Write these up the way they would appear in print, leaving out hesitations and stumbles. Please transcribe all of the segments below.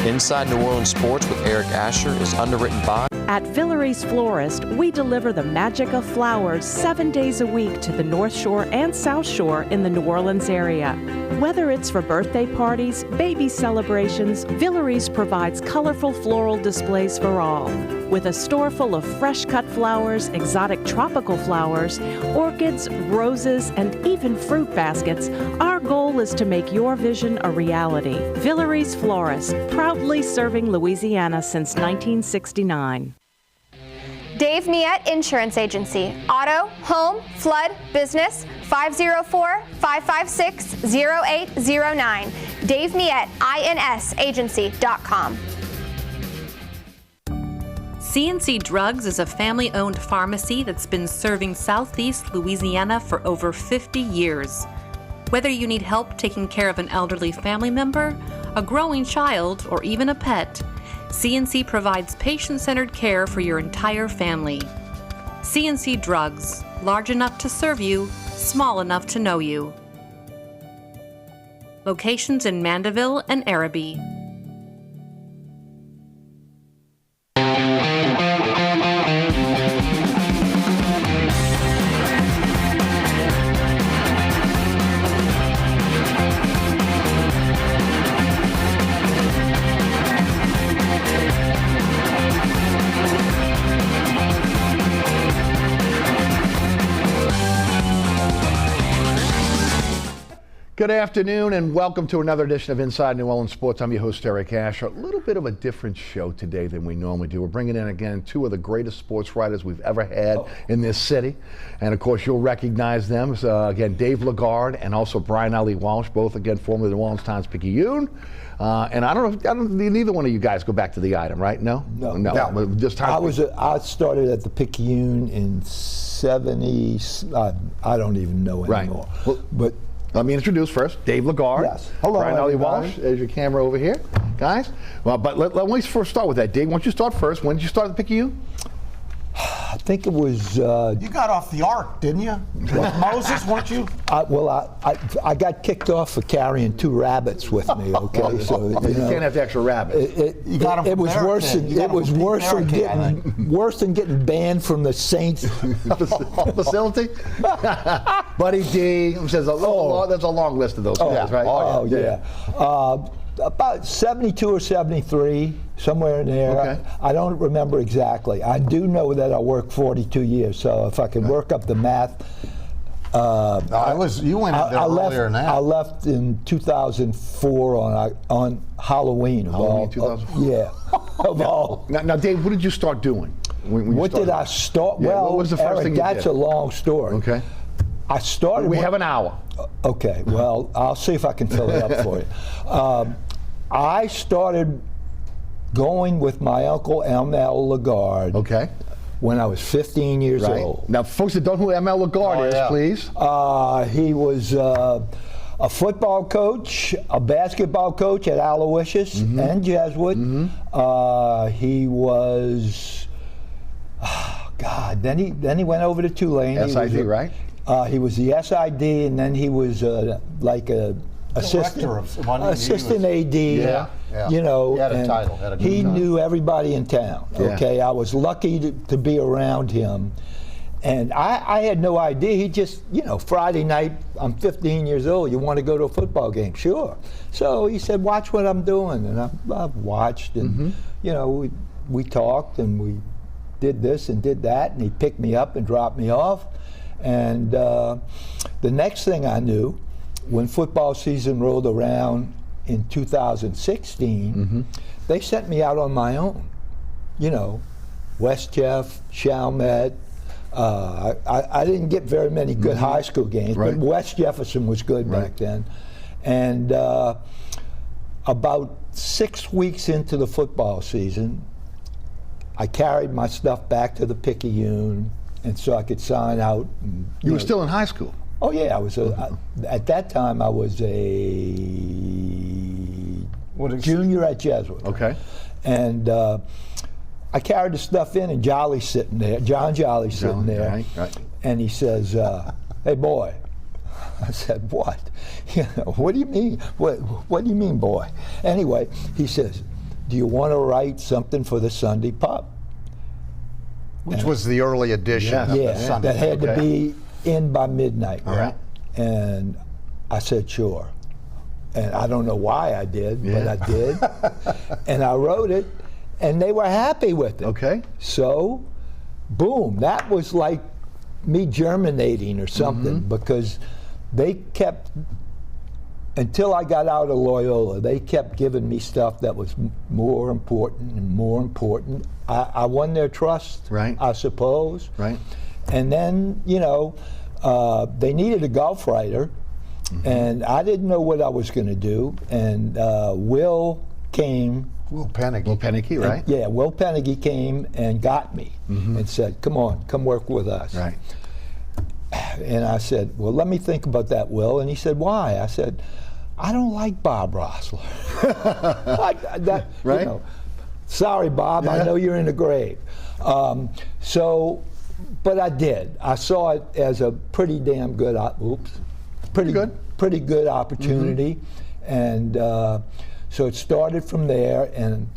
Inside New Orleans Sports with Eric Asher is underwritten by... At Villere's Florist, we deliver the magic of flowers 7 days a week to the North Shore and South Shore in the New Orleans area. Whether it's for birthday parties, baby celebrations, Villere's provides colorful floral displays for all. With a store full of fresh-cut flowers, exotic tropical flowers, orchids, roses, and even fruit baskets, our goal is to make your vision a reality. Villere's Florist, proudly serving Louisiana since 1969. Dave Miette Insurance Agency. Auto, home, flood, business, 504-556-0809. Dave Miette, INSagency.com. C&C Drugs is a family-owned pharmacy that's been serving Southeast Louisiana for over 50 years. Whether you need help taking care of an elderly family member, a growing child, or even a pet, C&C provides patient-centered care for your entire family. C&C Drugs, large enough to serve you, small enough to know you. Locations in Mandeville and Araby. Good afternoon and welcome to another edition of Inside New Orleans Sports. I'm your host, Eric Asher. A little bit of a different show today than we normally do. We're bringing in again two of the greatest sports writers we've ever had in this city. And of course, you'll recognize them. Again, Dave Legarde and also Brian Allee-Walsh, both again formerly the New Orleans Times-Picayune. And I don't know, neither one of you guys go back to the item, right? No. Just I started at the Picayune in 70. I don't even know anymore. Right. Well, but let me introduce first Dave Legarde. Yes. Hello, Brian Allee-Walsh. There's your camera over here, guys. Well, but let me first start with that. Dave, why don't you start first? When did you start at the Picayune? I think it was... you got off the ark, didn't you? With Moses, weren't you? I got kicked off for carrying 2 rabbits with me, okay? So, you can't have the extra rabbits. You got them it was worse than getting banned from the Saints facility. Buddy D says, there's a long list of those guys, right? Oh, yeah. About 72 or 73, somewhere in there. Okay. I don't remember exactly. I do know that I worked 42 years, so if I can work up the math. You went in there earlier than that. I left in 2004 on Halloween. Halloween 2004? Yeah. Now, Dave, what did you start doing? What did I start? Yeah, well, what was the first thing you that's did? a long story. Okay. I started. We have an hour. Okay, well, I'll see if I can fill it up for you. I started going with my uncle M.L. Legarde. Okay. When I was 15 years old. Now, folks that don't know who M.L. Legarde is, please. He was a football coach, a basketball coach at Allee-Walsh and Jesuit. He was, then he went over to Tulane. SID, right? He was the SID, and then he was like a assistant AD. Yeah. You know, he had a title. He knew everybody in town. Okay, I was lucky to be around him, and I had no idea. He just, Friday night, I'm 15 years old. You want to go to a football game? Sure. So he said, "Watch what I'm doing," and I've watched, and we talked and we did this and did that, and he picked me up and dropped me off. And the next thing I knew, when football season rolled around in 2016, they sent me out on my own. West Jeff, Chalmette. I didn't get very many good high school games, but West Jefferson was good back then. And about 6 weeks into the football season, I carried my stuff back to the Picayune, and so I could sign out. And, you were still in high school? Oh yeah, I was. At that time, I was a junior at Jesuit. Okay. And I carried the stuff in, and Jolly's sitting there. John Jolly's sitting there, right. And he says, "Hey, boy." I said, "What? What do you mean? What do you mean, boy?" Anyway, he says, do you want to write something for the Sunday Pup? Which was the early edition of the Sunday. That had to be in by midnight. All right. And I said, sure. And I don't know why I did, but I did. And I wrote it, and they were happy with it. Okay. So, boom, that was like me germinating or something, because they kept, until I got out of Loyola, they kept giving me stuff that was more important and more important. I won their trust, right, I suppose. Right. And then, you know, they needed a golf writer, and I didn't know what I was going to do. And Will came. Will Pennicky. Will Pennicky, right? Yeah, Will Pennicky came and got me and said, come on, come work with us. Right. And I said, well, let me think about that, Will. And he said, why? I said, I don't like Bob Rossler. Right. You know, sorry, Bob, I know you're in the grave. But I did. I saw it as a pretty damn good, pretty good opportunity. And so it started from there. And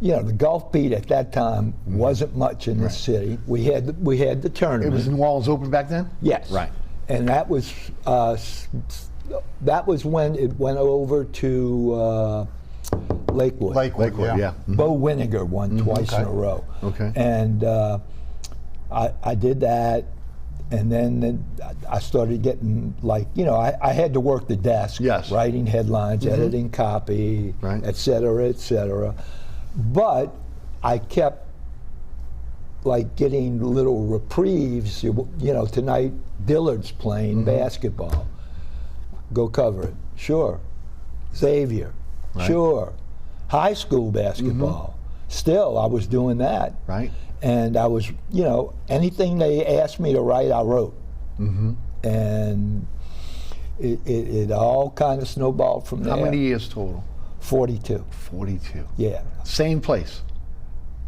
you know, the golf beat at that time wasn't much in the city. We had the tournament. It was New Orleans Open back then? Yes. Right. And that was when it went over to Lakewood. Lakewood, yeah. Bo Winiger won twice in a row. Okay. And I did that, and then I started getting, like, you know, I had to work the desk, writing headlines, editing copy, et cetera, et cetera. But I kept, like, getting little reprieves. You know, tonight Dillard's playing basketball. Go cover it. Sure. Xavier. Sure. High school basketball. Still, I was doing that. Right. And I was, you know, anything they asked me to write, I wrote. And it all kind of snowballed from there. How many years total? 42. 42. Yeah. Same place.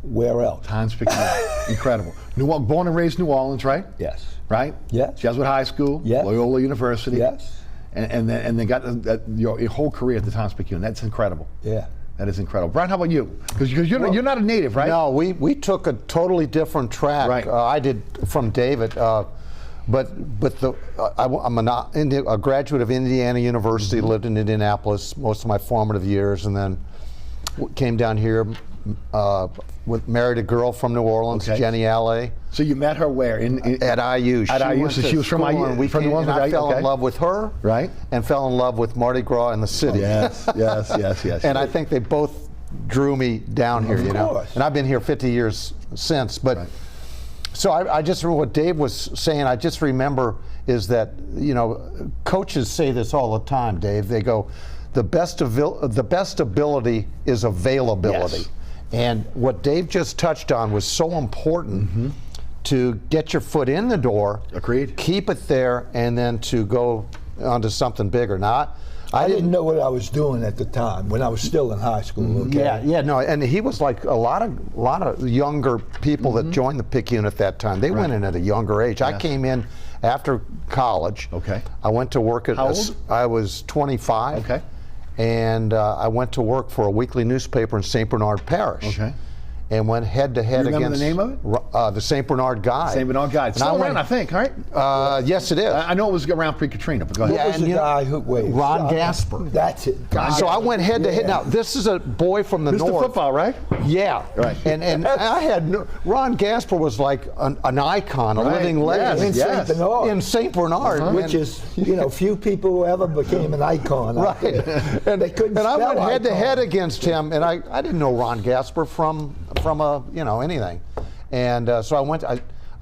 Where else? Times-Picayune. Incredible. Born and raised New Orleans, right? Yes. Right? Yes. Jesuit High School. Yes. Loyola University. Yes. And then got your whole career at the Times-Picayune. That's incredible. Yeah. That is incredible. Brian, how about you? Because you're not a native, right? No, we took a totally different track. Right. I did from David, but I'm a graduate of Indiana University. Lived in Indianapolis most of my formative years, and then came down here. Married a girl from New Orleans, Jenny Allee. So you met her where? At IU. At IU, so she was from IU. And I fell in love with her, right? And fell in love with Mardi Gras and the city. Yes. And I think they both drew me down here, you know. And I've been here 50 years since. But so I just remember what Dave was saying. I just remember is that, you know, coaches say this all the time, Dave. They go, the best ability is availability. Yes. And what Dave just touched on was so important to get your foot in the door. Agreed. Keep it there, and then to go onto something bigger. Now, I didn't know what I was doing at the time when I was still in high school. No, and he was like a lot of younger people that joined the Picayune at that time. They went in at a younger age. I came in after college. Okay. I went to work at. How old? I was 25. Okay. And I went to work for a weekly newspaper in St. Bernard Parish. Okay. And went head to head against. Remember the name of it? The St. Bernard Guide. St. Bernard Guide. Still around, I think, right? Yes, it is. I know it was around pre-Katrina, but go ahead. What was the guy who? Wait, Ron Gasper. That's it. So I went head to head. Now this is a boy from the Mr. north. Football, right? Yeah. Right. And I had Ron Gasper was like an icon, a living legend in St. Bernard. in St. Bernard, which is, you know, few people who ever became an icon. Right. And they couldn't. And I spell went head to icon. head against him, and I didn't know Ron Gasper from anything, and so I went.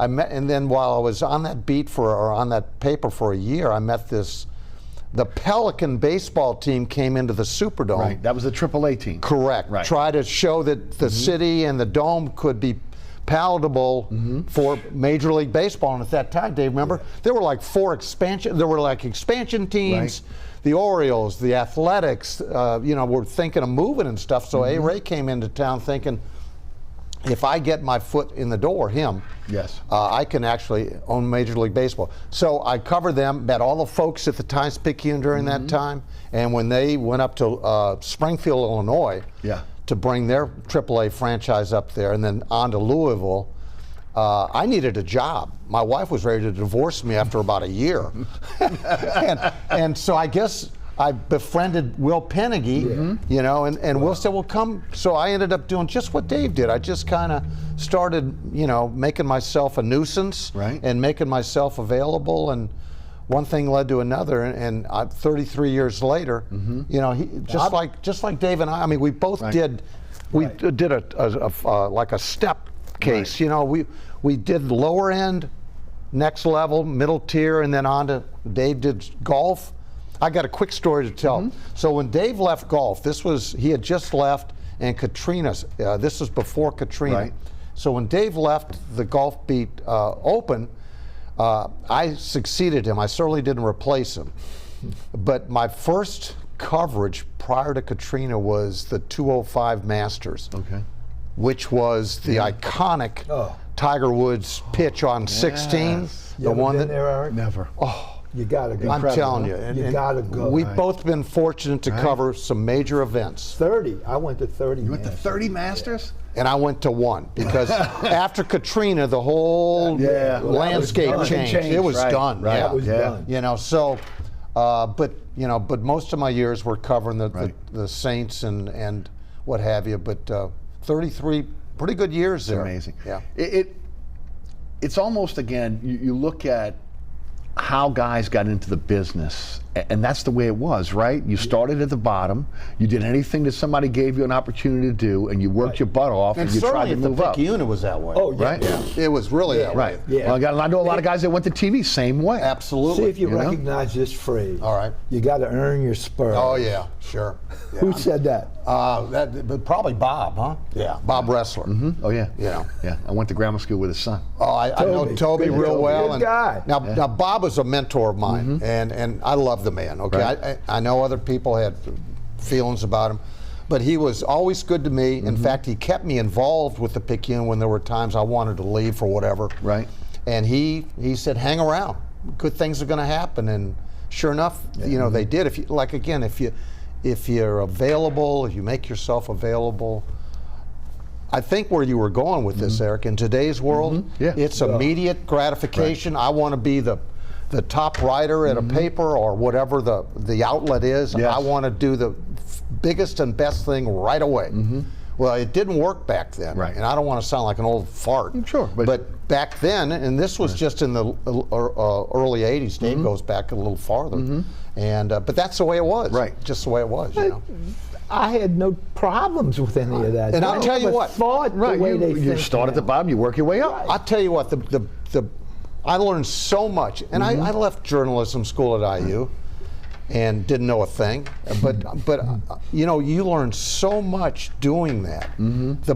I met, and then while I was on that beat on that paper for a year, I met the Pelican baseball team came into the Superdome. Right. That was the AAA team. Correct. Right. Try to show that the city and the dome could be palatable for Major League Baseball. And at that time, Dave, remember, there were like expansion teams. Right. The Orioles, the Athletics, were thinking of moving and stuff. So A-Ray came into town thinking, if I get my foot in the door, I can actually own Major League Baseball. So I covered them, met all the folks at the Times-Picayune during that time, and when they went up to Springfield, Illinois, to bring their AAA franchise up there and then on to Louisville, I needed a job. My wife was ready to divorce me after about a year. and so I guess I befriended Will Pennigy, you know, and Will said, well, come. So I ended up doing just what Dave did. I just kind of started, you know, making myself a nuisance and making myself available. And one thing led to another. And 33 years later, you know, just like Dave and I mean, we both did like a step case. You know, we did lower end, next level, middle tier, and then on to Dave did golf. I got a quick story to tell. So when Dave left golf, he had just left, and Katrina, this was before Katrina. So when Dave left the Golf Beat Open, I succeeded him. I certainly didn't replace him. But my first coverage prior to Katrina was the 205 Masters, which was the iconic Tiger Woods pitch on 16. The one that there, Eric? Never. You gotta go. I'm telling you, you gotta go. We've both been fortunate to cover some major events. 30. I went to 30. You went to 30 Masters? And I went to one because after Katrina, the whole landscape changed. It was done. That was done. You know, so, but most of my years were covering the Saints and what have you. But 33 pretty good years there. Amazing. Yeah. It's almost, again, you look at how guys got into the business, and that's the way it was, right? You started at the bottom, you did anything that somebody gave you an opportunity to do, and you worked your butt off, and you tried to move up. And certainly the unit was that way. Oh, yeah. Right? Yeah. It was really that way. Right. Yeah. Well, I know a lot of guys that went to TV same way. Absolutely. See if you recognize this phrase. All right. You got to earn your spur. Oh, yeah, sure. Yeah. Who said that? But probably Bob, huh? Yeah, Bob Wrestler. Oh, yeah. You know. Yeah, I went to grammar school with his son. Oh, I know Toby real well. Good guy. Now Bob was a mentor of mine, and I love the man. Okay, I know other people had feelings about him, but he was always good to me. In fact, he kept me involved with the Picayune when there were times I wanted to leave for whatever. Right. And he said, hang around. Good things are going to happen. And sure enough, you know, they did. If you're available, if you make yourself available. I think where you were going with this, Eric, in today's world, it's immediate gratification. I want to be the top writer at a paper or whatever the outlet is. I want to do the biggest and best thing right away. Well, it didn't work back then, and I don't want to sound like an old fart. Sure, but back then, and this was just in the early '80s. Dave goes back a little farther, and but that's the way it was. Right, just the way it was. You know. I had no problems with any of that. And I'll tell you what. Thought the way you start at the bottom, you work your way up. I'll tell you what. I learned so much, and I left journalism school at IU, and didn't know a thing. But you know, you learn so much doing that. The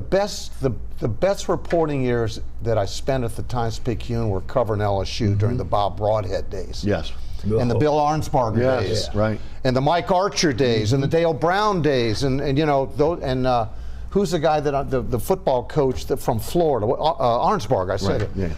best reporting years that I spent at the Times-Picayune were covering LSU during the Bob Broadhead days. Yes. And the Bill Arnsparger days. Right. And the Mike Archer days, and the Dale Brown days, and you know, those, and who's the guy that the football coach from Florida? Arnsparger, I said it. Yeah.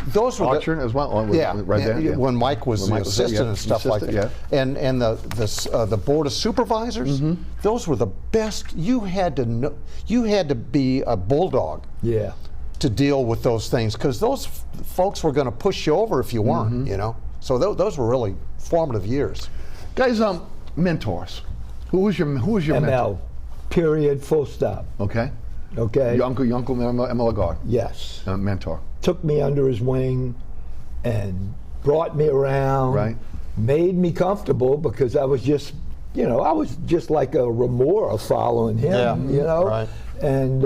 Those were Archer as well. Right there. Yeah. When Mike was the assistant and stuff like that. Yeah. And the board of supervisors, those were the best. You had to know. You had to be a bulldog. Yeah. To deal with those things, because those folks were going to push you over if you weren't. You know. So those were really formative years. Guys, mentors. Who was your ML, mentor? Period, full stop. Okay. Okay. Your uncle Emma Legarde. Yes. Mentor. Took me under his wing and brought me around. Right. Made me comfortable because I was just, you know, I was just like a remora following him, you know. Right. And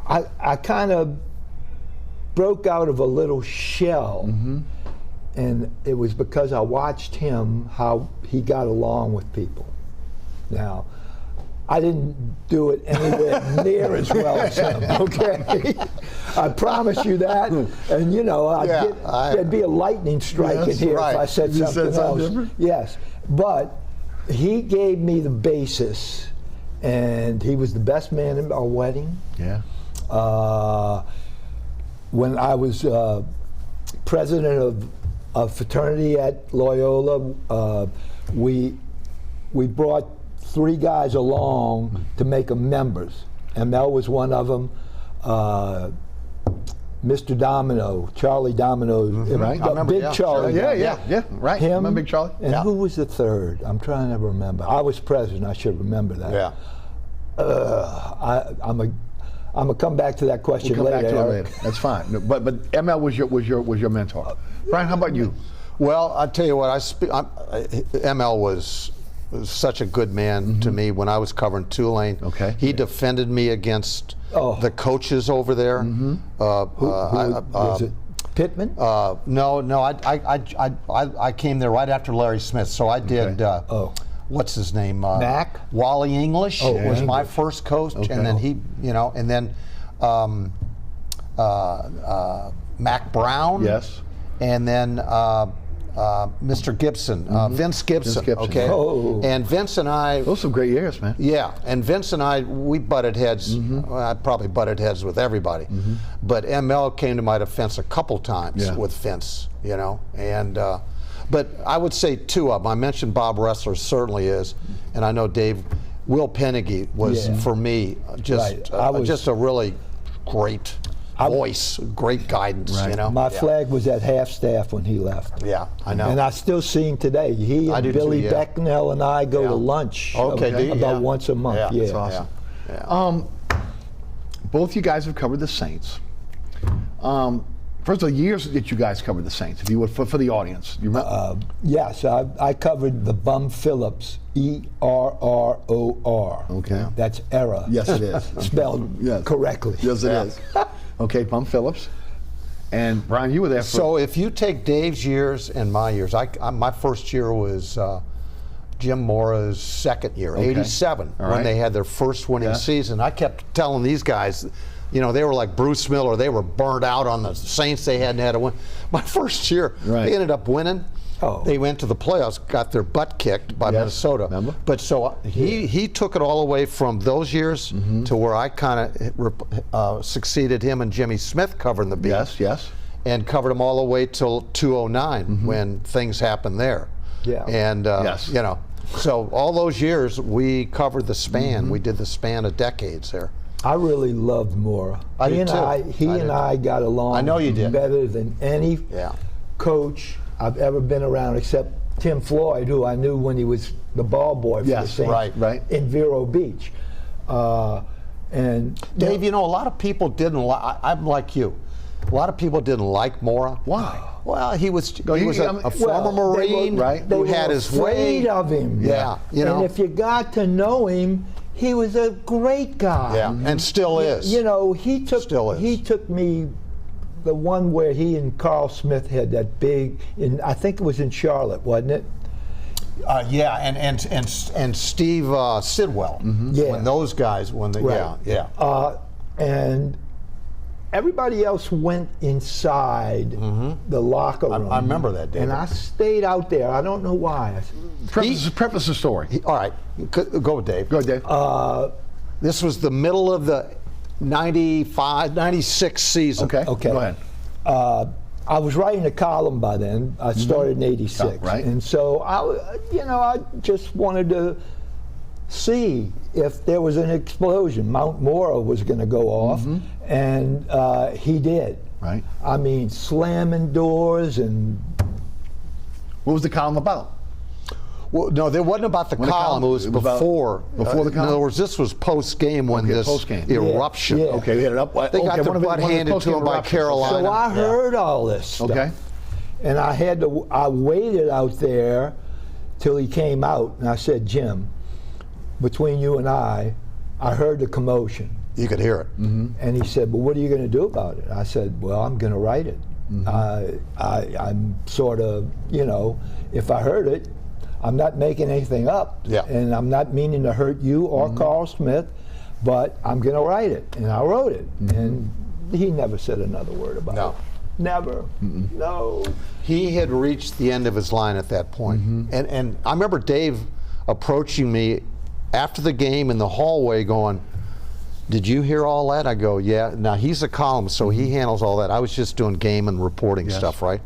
I kind of broke out of a little shell, and it was because I watched him, how he got along with people. Now, I didn't do it anywhere near as well as him, okay? I promise you that. And you know, there'd be a lightning strike in here if I said something else. Different? Yes, but he gave me the basis, and he was the best man at our wedding. Yeah. When I was president of a fraternity at Loyola, we brought 3 guys along to make them members. ML was one of them. Mr. Domino, Charlie Domino, Right. I remember, Big Charlie. Yeah. Right. Him, Remember Big Charlie? And who was the third? I'm trying to remember. I was president. I should remember that. Yeah. I'm gonna come back to that question We'll come later. back to it Eric. later. That's fine. No, but ML was your mentor. Brian, how about you? Well, I tell you what, ML was such a good man to me when I was covering Tulane. Okay. He defended me against the coaches over there. Who was it? Pittman? No. I came there right after Larry Smith, so I did. What's his name? Mac? Wally English was my first coach, and then he, and then Mac Brown. Yes. And then Mr. Gibson, Vince Gibson. Okay. Oh. And Vince and I. Those are some great years, man. Yeah, and Vince and I, we butted heads. Well, I probably butted heads with everybody, but ML came to my defense a couple times with Vince, and but I would say 2 of them. I mentioned Bob Ressler certainly is, and I know Dave. Will Pennegy was for me just a really great voice, great guidance. My flag was at half-staff when he left. Yeah, I know. And I still see him today. He and Billy Becknell and I go to lunch about once a month. Yeah, that's awesome. Both you guys have covered the Saints. First of all, years that you guys covered the Saints, if you would, for the audience. You remember? Yes, I covered the Bum Phillips, ERROR. Okay. That's error. Yes, it is. Spelled correctly. Yes, it is. Okay, Bum Phillips. And Brian, you were there for... So if you take Dave's years and my years, my first year was Jim Mora's second year, 87, when they had their first winning season. I kept telling these guys, they were like Bruce Miller. They were burned out on the Saints. They hadn't had a win. My first year, they ended up winning. They went to the playoffs, got their butt kicked by Minnesota. Remember? But so he took it all the way from those years to where I kind of succeeded him and Jimmy Smith covering the beat. Yes. And covered them all the way till 2009 when things happened there. Yeah. And so all those years we covered the span. We did the span of decades there. I really loved Mora. He and I got along. I know you did. Better than any coach I've ever been around, except Tim Floyd, who I knew when he was the ball boy for the Saints in Vero Beach. And Dave, a lot of people didn't like. I'm like you. A lot of people didn't like Mora. Why? Well, he was a former Marine who had his way. Afraid of him. Yeah. And if you got to know him, he was a great guy. Yeah, and still is. He took me the one where he and Carl Smith had that big, I think it was in Charlotte, wasn't it? And Steve Sidwell. When those guys, and everybody else went inside the locker room. I remember that, David. And I stayed out there. I don't know why. Preface the story. All right, go, Dave. Go, Dave. This was the middle of the 95, 96 season. Okay. Go ahead. I was writing a column by then. I started in '86, right. And so I just wanted to see if there was an explosion. Mount Mora was going to go off, and he did. Right. I mean, slamming doors and. What was the column about? Well, no, it wasn't about the column. It was before the column. In other words, this was post game when this eruption. Yeah. Okay, they had it up. They got their butt handed to them by Carolina. So I heard all this stuff. Okay. And I waited out there till he came out, and I said, Jim, between you and I heard the commotion. You could hear it. And he said, well, what are you going to do about it? I said, well, I'm going to write it. I'm sort of, if I heard it, I'm not making anything up, and I'm not meaning to hurt you or Carl Smith, but I'm going to write it, and I wrote it, and he never said another word about it. Never. No. He had reached the end of his line at that point. And I remember Dave approaching me after the game in the hallway going, did you hear all that? I go, yeah. Now, he's a columnist, so he handles all that. I was just doing game and reporting stuff, right?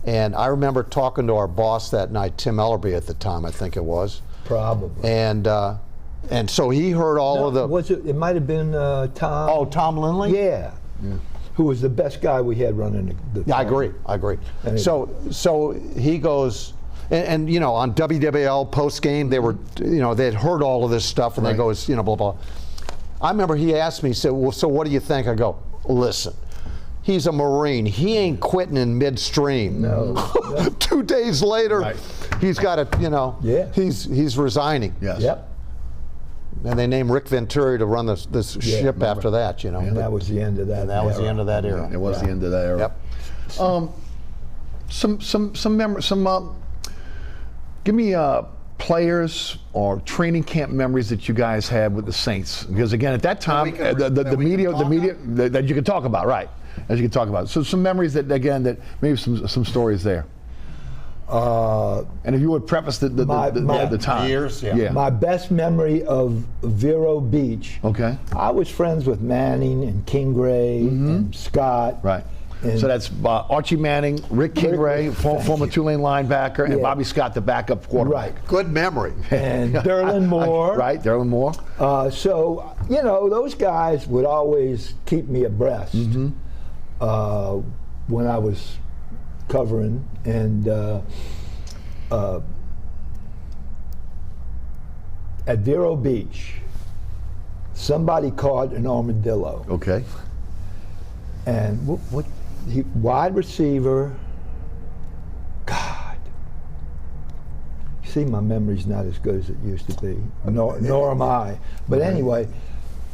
And I remember talking to our boss that night, Tim Ellerby at the time, I think it was. Probably. And so he heard all of the. Was it? It might have been Tom. Oh, Tom Lindley? Yeah. Who was the best guy we had running the Yeah, I agree. Anyway. So he goes, and you know, on WWL post game, they were, you know, they'd heard all of this stuff, and they goes, you know, blah blah. I remember he asked me, he said, well, so what do you think? I go, listen, he's a Marine. He ain't quitting in midstream. No. 2 days later, he's got a, you know, he's resigning. Yes. Yep. And they named Rick Venturi to run this ship after that, you know. And that was the end of that. And that was the end of that era. It was the end of that era. Yep. Some memories. Give me players or training camp memories that you guys had with the Saints, because again at that time the media that you can talk about, right? As you can talk about. So some memories that maybe some stories there. And if you would preface the time. Years, My best memory of Vero Beach. Okay. I was friends with Manning and Kingray and Scott. Right. And So that's Archie Manning, Rick Kingray, former Tulane linebacker, and Bobby Scott, the backup quarterback. Right. Good memory. And Derlin Moore. Right, Derlin Moore. So, you know, those guys would always keep me abreast when I was covering. And at Vero Beach, somebody caught an armadillo. Okay. And wide receiver, God. See, my memory's not as good as it used to be, nor am I. But anyway,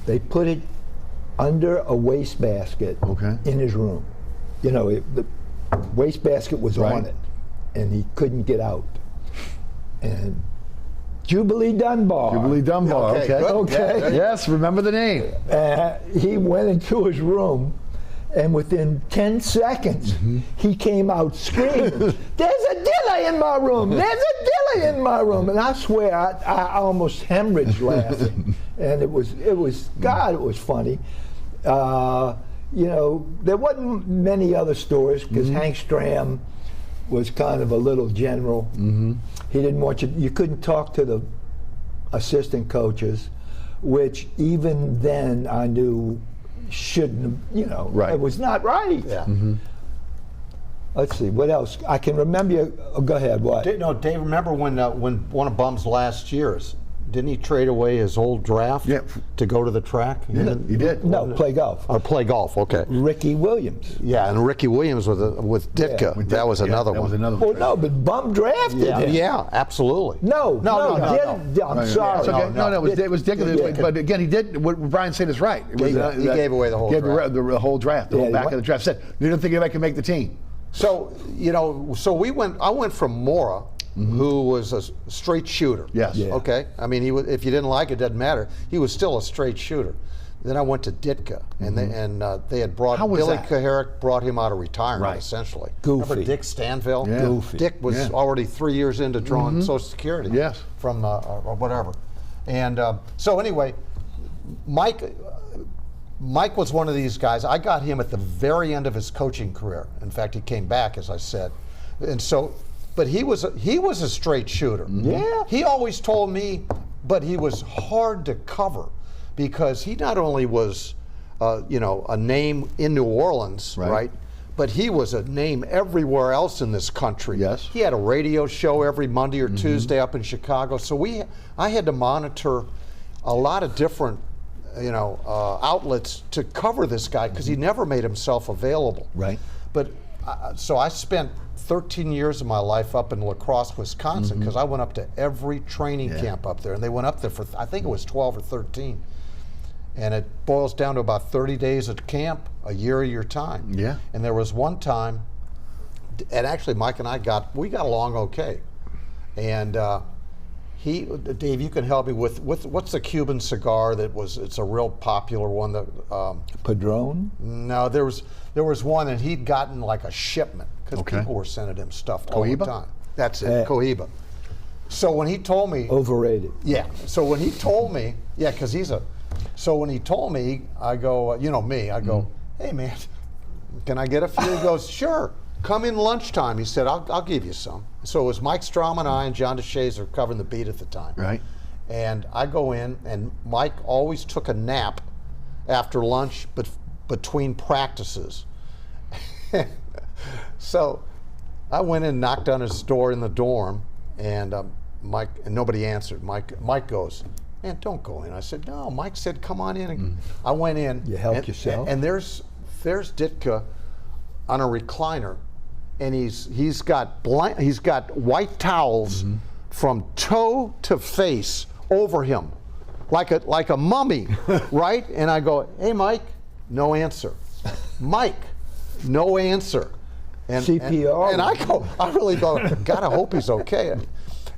they put it under a wastebasket in his room. You know, the wastebasket was on it, and he couldn't get out. And Jubilee Dunbar. Okay. Yes, remember the name. He went into his room, and within 10 seconds, he came out screaming, "There's a dilly in my room! There's a dilly in my room!" And I swear, I almost hemorrhaged laughing. And it was God, it was funny. You know, there wasn't many other stories because Hank Stram was kind of a little general. He didn't want you couldn't talk to the assistant coaches, which even then I knew shouldn't, you know, it was not right. Yeah. Let's see, what else? I can remember you. Oh, go ahead, what? Dave, remember when one of Bum's last years, didn't he trade away his old draft to go to the track? He did. No, play golf. Or play golf, okay. Ricky Williams. Yeah, and Ricky Williams with Ditka. That was another one. That was another Well, one. no, but Bum drafted him. Yeah, absolutely. No. No. I'm sorry. It's okay. It was Dick. But again, he did what Brian said is right. It was, He gave away the whole draft. The whole draft, the whole back of the draft. Said, you don't think anybody can make the team. So, you know, I went from Mora, who was a straight shooter. Yes. Yeah. Okay. I mean, if you didn't like it, doesn't matter. He was still a straight shooter. Then I went to Ditka, and they had brought Billy Kaharick brought him out of retirement essentially. Goofy. Remember Dick Stanville? Yeah. Goofy. Dick was already 3 years into drawing Social Security. Yes. From or whatever, and so anyway, Mike was one of these guys. I got him at the very end of his coaching career. In fact, he came back, as I said, and so. But he was a straight shooter. Yeah. He always told me, but he was hard to cover because he not only was, you know, a name in New Orleans, right? But he was a name everywhere else in this country. Yes. He had a radio show every Monday or Tuesday up in Chicago. So I had to monitor a lot of different, you know, outlets to cover this guy because he never made himself available. Right. But so I spent 13 years of my life up in La Crosse, Wisconsin, because I went up to every training camp up there, and they went up there for I think it was 12 or 13, and it boils down to about 30 days at camp, a year of your time. Yeah. And there was one time, and actually Mike and I got along okay, and Dave, you can help me with what's the Cuban cigar that was? It's a real popular one that. Padron? No, there was one, and he'd gotten like a shipment because people were sending him stuff all the time. That's it, Cohiba. So when he told me, overrated. Yeah. So when he told me, because he's a. So when he told me, I go, you know me, I go, hey man, can I get a few? He goes, sure. come in lunchtime. He said, I'll give you some. So it was Mike Strom and I and John DeShazer covering the beat at the time. Right. And I go in, and Mike always took a nap after lunch, but between practices. So I went and knocked on his door in the dorm, and Mike, and nobody answered. Mike goes, man, don't go in. I said, no. Mike said, come on in. And I went in. You helped yourself. And there's Ditka on a recliner, and he's got white towels from toe to face over him, like a mummy, right? And I go, hey, Mike, no answer. Mike, no answer. And CPR. And I really thought, God, I hope he's okay.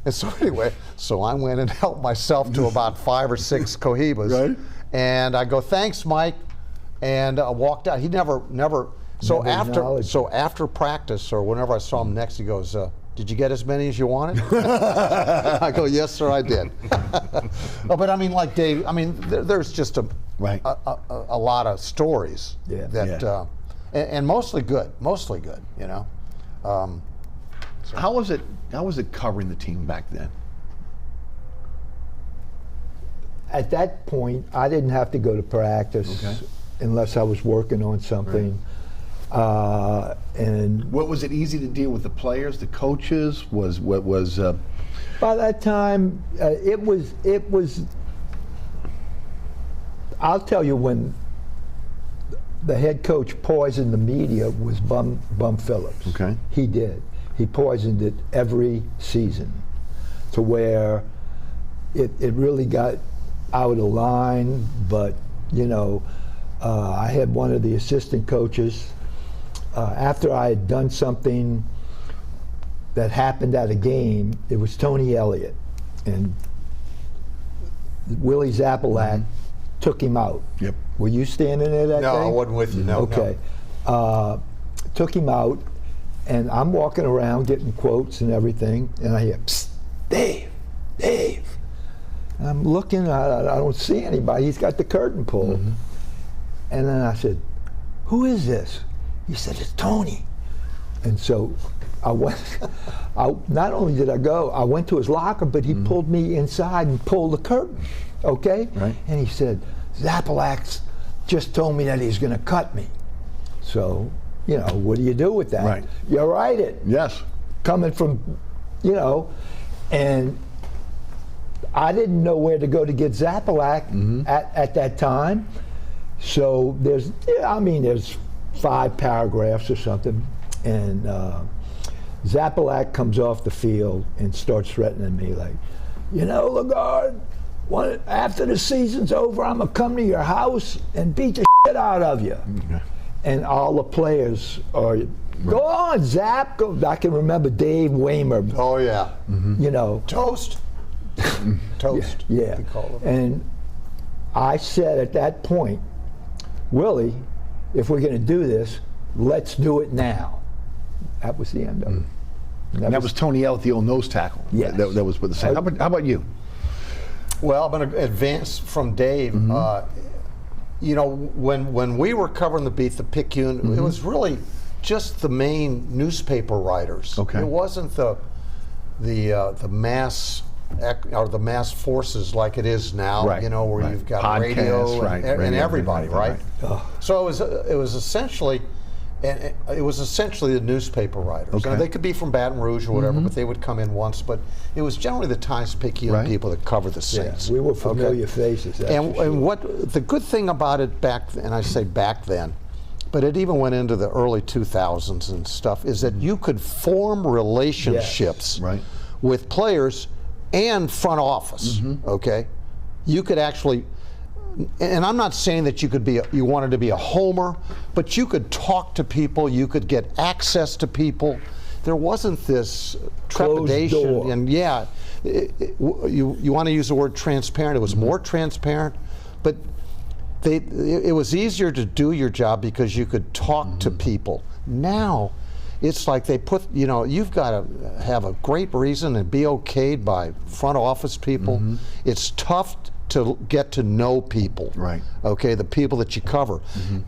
And so anyway, I went and helped myself to about 5 or 6 Cohibas. Right. And I go, thanks, Mike. And I walked out. He never. So after practice or whenever I saw him next, he goes, did you get as many as you wanted? I go, yes, sir, I did. Oh, but I mean, like Dave, I mean, there's just a lot of stories that, and mostly good, you know. So. How was it covering the team back then? At that point, I didn't have to go to practice unless I was working on something. Right. And what was it easy to deal with the players, the coaches? By that time, it was. I'll tell you, when the head coach poisoned the media was Bum Phillips. Okay. He did. He poisoned it every season, to where it really got out of line. But you know, I had one of the assistant coaches. After I had done something that happened at a game, it was Tony Elliott, and Willie Zappalak took him out. Yep. Were you standing there that day? No, I wasn't with you. No. Okay. No. Took him out, and I'm walking around getting quotes and everything, and I hear, "Psst, Dave. And I'm looking, I don't see anybody. He's got the curtain pulled. And then I said, who is this? He said, it's Tony. And so I went, not only did I go, I went to his locker, but he pulled me inside and pulled the curtain, okay? Right. And he said, Zappalak just told me that he's gonna cut me. So, you know, what do you do with that? Right. You write it. Yes. Coming from, you know, and I didn't know where to go to get Zappalak at that time. So there's 5 paragraphs or something, and Zappalak comes off the field and starts threatening me like, you know, Legarde, after the season's over, I'm gonna come to your house and beat the shit out of you. And all the players are, go on, Zap. Go. I can remember Dave Waymer. Oh yeah. You know, Toast. Toast. Yeah. We call him. And I said at that point, Willie, if we're going to do this, let's do it now. That was the end of it. And that was Tony Elliott, the old nose tackle. Yes. That was with the same. How about you? Well, I'm going to advance from Dave. You know, when we were covering the beat, the Picayune, it was really just the main newspaper writers. Okay. It wasn't the mass or the mass forces like it is now. Right. You know, where you've got podcasts, radio and, radio, and everybody, right? Oh. So it was essentially. And it was essentially the newspaper writers. Okay. Now, they could be from Baton Rouge or whatever, but they would come in once. But it was generally the Times-Picayune people that covered the Saints. Yeah, we were familiar faces. And what the good thing about it and I say back then, but it even went into the early 2000s and stuff, is that you could form relationships with players and front office. Okay, you could actually. And I'm not saying that you wanted to be a homer, but you could talk to people, you could get access to people. There wasn't this trepidation. Closed door. And you want to use the word transparent. It was more transparent, but it was easier to do your job because you could talk to people. Now, it's like they put, you've got to have a great reason and be okayed by front office people. It's tough to get to know people. Right. Okay, the people that you cover.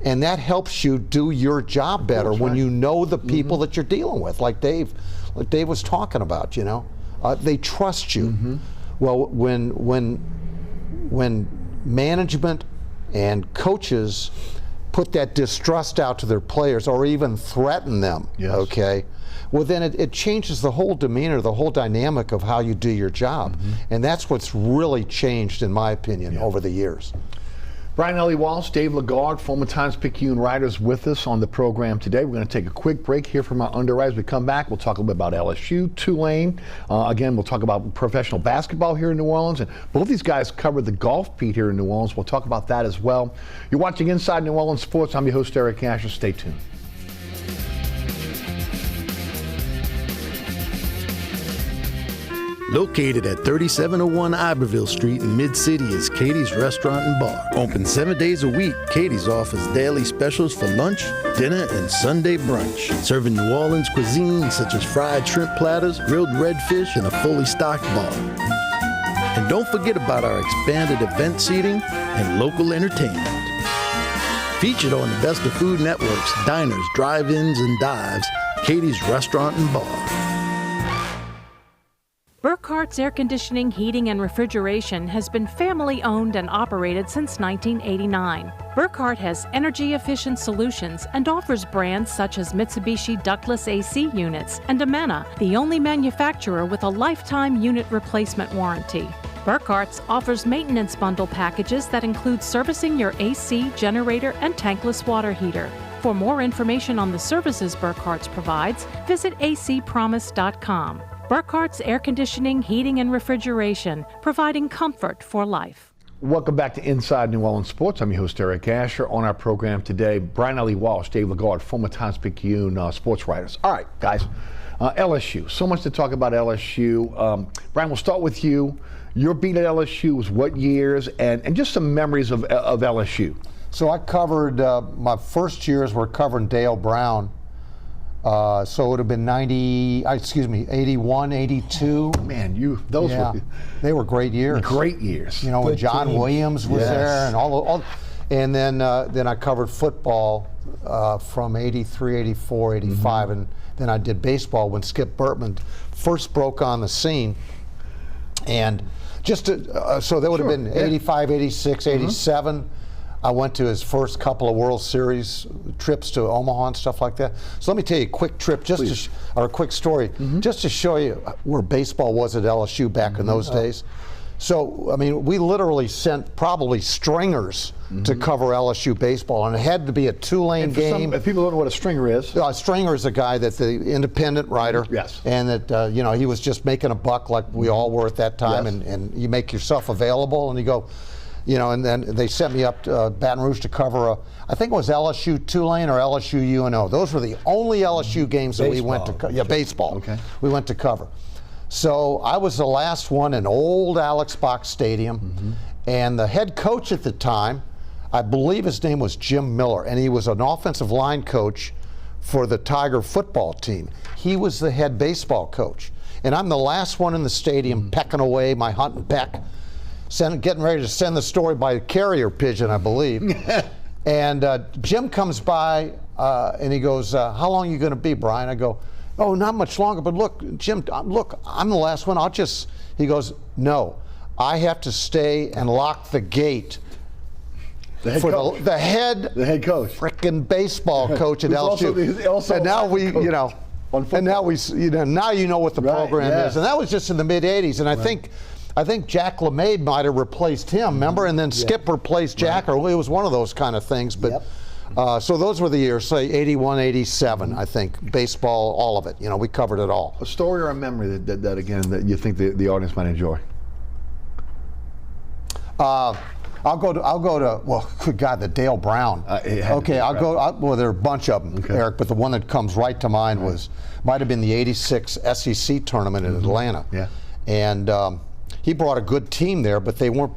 And that helps you do your job better when you know the people that you're dealing with, like Dave was talking about, you know. They trust you. Well, when management and coaches put that distrust out to their players or even threaten them, okay, well then it changes the whole demeanor, the whole dynamic of how you do your job. And that's what's really changed, in my opinion, over the years. Brian Allee-Walsh, Dave Legarde, former Times-Picayune writers with us on the program today. We're going to take a quick break here from our underwriters. We come back, we'll talk a little bit about LSU, Tulane. Again, we'll talk about professional basketball here in New Orleans. And both these guys covered the golf beat here in New Orleans. We'll talk about that as well. You're watching Inside New Orleans Sports. I'm your host, Eric Asher. Stay tuned. Located at 3701 Iberville Street in Mid-City is Katie's Restaurant and Bar. Open 7 days a week, Katie's offers daily specials for lunch, dinner, and Sunday brunch. Serving New Orleans cuisine such as fried shrimp platters, grilled redfish, and a fully stocked bar. And don't forget about our expanded event seating and local entertainment. Featured on the Best of Food Network's diners, drive-ins, and dives, Katie's Restaurant and Bar. Burkhart's Air Conditioning, Heating, and Refrigeration has been family-owned and operated since 1989. Burkhart has energy-efficient solutions and offers brands such as Mitsubishi ductless AC units and Amana, the only manufacturer with a lifetime unit replacement warranty. Burkhart's offers maintenance bundle packages that include servicing your AC, generator, and tankless water heater. For more information on the services Burkhart's provides, visit acpromise.com. Burkhart's Air Conditioning, Heating, and Refrigeration, providing comfort for life. Welcome back to Inside New Orleans Sports. I'm your host, Eric Asher. On our program today, Brian Allee-Walsh, Dave Legarde, former Times-Picayune sports writers. All right, guys, LSU. So much to talk about LSU. Brian, we'll start with you. Your beat at LSU was what years, and just some memories of LSU. So I covered, my first years were covering Dale Brown. So it would have been 81, 82. Man, those were they were great years. Great years. You know, when John Williams was there, and all, and then I covered football from 83, 84, 85, and then I did baseball when Skip Burtman first broke on the scene. And just to, so that would have been 85, 86, 87. I went to his first couple of World Series trips to Omaha and stuff like that. So let me tell you a quick trip, or a quick story, just to show you where baseball was at LSU back in those days. So, I mean, we literally sent probably stringers to cover LSU baseball, and it had to be a Tulane game. If people don't know what a stringer is. A stringer is a guy that's the independent writer. Yes. And that, you know, he was just making a buck like we all were at that time, and you make yourself available, and you go, you know, and then they sent me up to Baton Rouge to cover I think it was LSU Tulane or LSU UNO. Those were the only LSU games that we went to baseball. Okay. We went to cover. So I was the last one in old Alex Box Stadium, and the head coach at the time, I believe his name was Jim Miller, and he was an offensive line coach for the Tiger football team. He was the head baseball coach. And I'm the last one in the stadium pecking away my hunt and peck, getting ready to send the story by carrier pigeon, I believe. And Jim comes by and he goes, how long are you going to be, Brian? I go, oh, not much longer, but look, Jim, look, I'm the last one. He goes, no, I have to stay and lock the gate. The head coach. The head coach. Frickin' baseball coach at LSU. And now we, you know, and now we, you know, now you know what the program is. And that was just in the mid '80s. And I think Jack LeMay might have replaced him, remember? And then Skip replaced Jack, or it was one of those kind of things. But so those were the years, say 81, 87, I think. Baseball, all of it. You know, we covered it all. A story or a memory that again, that you think the audience might enjoy? I'll go to, well, good God, the Dale Brown. Okay, well, there are a bunch of them, Eric, but the one that comes right to mind might have been the '86 SEC tournament in Atlanta. Yeah. And he brought a good team there, but they weren't